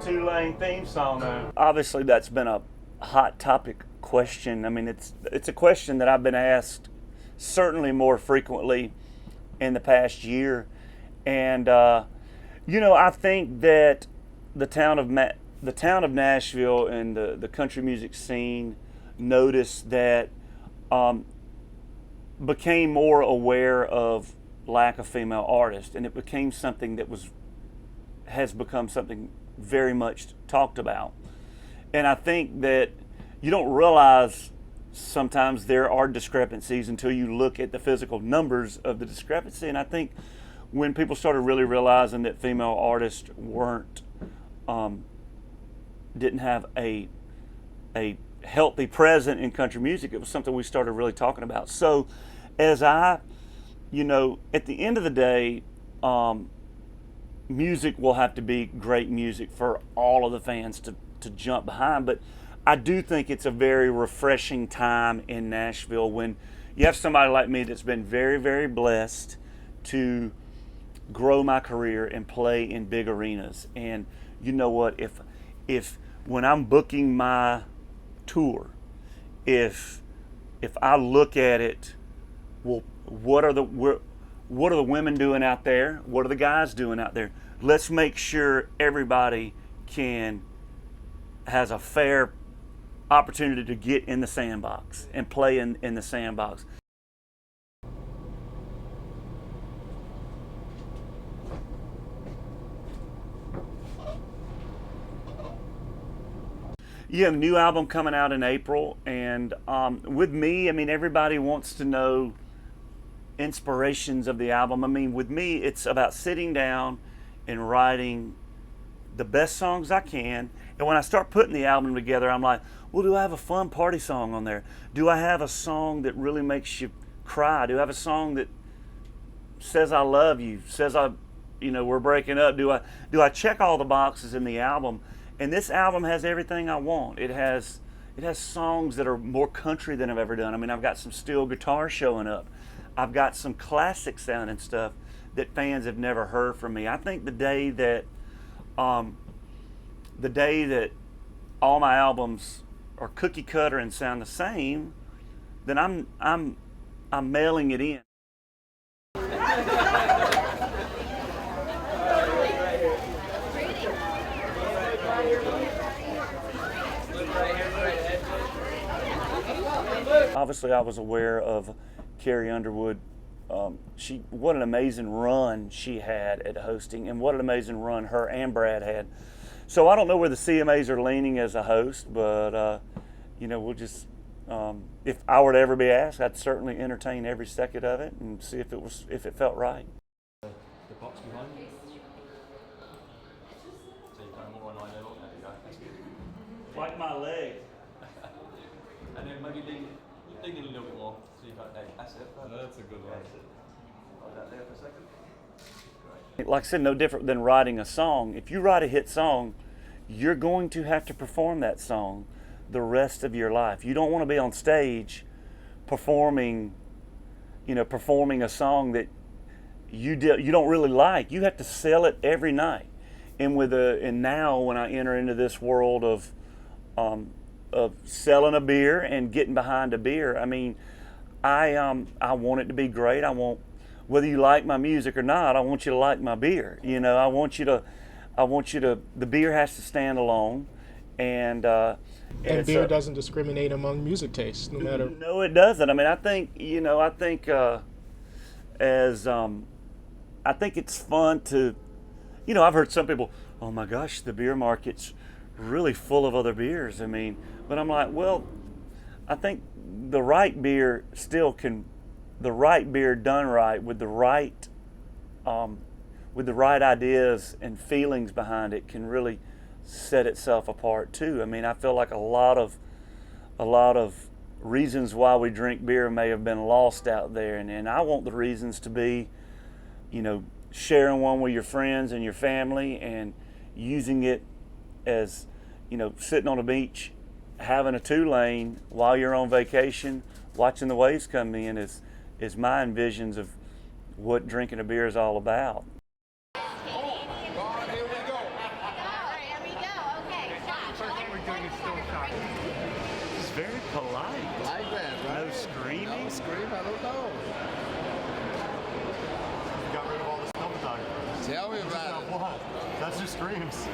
two-lane theme song. Obviously, that's been a hot topic question. I mean, it's a question that I've been asked certainly more frequently in the past year, and I think that the town of Nashville and the country music scene noticed that, became more aware of lack of female artists, and it became something that has become something very much talked about. And I think that you don't realize sometimes there are discrepancies until you look at the physical numbers of the discrepancy. And I think when people started really realizing that female artists didn't have a healthy presence in country music, it was something we started really talking about. So as at the end of the day, music will have to be great music for all of the fans to jump behind. But I do think it's a very refreshing time in Nashville when you have somebody like me that's been very, very blessed to grow my career and play in big arenas. And you know what, if when I'm booking my tour, if I look at it, well, what are the women doing out there? What are the guys doing out there? Let's make sure everybody has a fair opportunity to get in the SANDBOX and play in the SANDBOX. You have a new album coming out in April, and with me, I mean, everybody wants to know inspirations of the album. I mean, with me, it's about sitting down and writing the best songs I can, and when I start putting the album together, I'm like, well, do I have a fun party song on there? Do I have a song that really makes you cry? Do I have a song that says I love you, says we're breaking up? Do I check all the boxes in the album? And this album has everything I want. It has songs that are more country than I've ever done. I mean, I've got some steel guitar showing up. I've got some classic sounding stuff that fans have never heard from me. I think the day that all my albums are cookie cutter and sound the same, then I'm mailing it in. Obviously, I was aware of Carrie Underwood. What an amazing run she had at hosting, and what an amazing run her and Brad had. So I don't know where the CMAs are leaning as a host, but we'll just, if I were to ever be asked, I'd certainly entertain every second of it and see if it felt right. The box behind you. So you're kind of more on line level. There you go. That's good. Like my leg. And then maybe lean in a little bit more. So you got that's it. That's a good one. Hold that there for a second. Great. Like I said, no different than writing a song. If you write a hit song, you're going to have to perform that song the rest of your life. You don't want to be on stage performing a song that you don't really like. You have to sell it every night. And now when I enter into this world of selling a beer and getting behind a beer, I mean, I want it to be great. I want, whether you like my music or not, I want you to like my beer. I want you to, the beer has to stand alone, and beer doesn't discriminate among music tastes, no matter. No, it doesn't. I mean, I think it's fun to, I've heard some people, oh my gosh, the beer market's really full of other beers. I mean, but I'm like, well, I think the right beer done right with the right ideas and feelings behind it can really set itself apart too. I mean, I feel like a lot of reasons why we drink beer may have been lost out there, and I want the reasons to be, sharing one with your friends and your family, and using it as, sitting on a beach, having a 2-lane while you're on vacation, watching the waves come in is my envisions of what drinking a beer is all about. Oh my God, here we go. All right, here we go. very polite. Like that, right? No screaming? No scream, I don't know. Got rid of all the snow photographers. Tell me about it. What? That's just screams.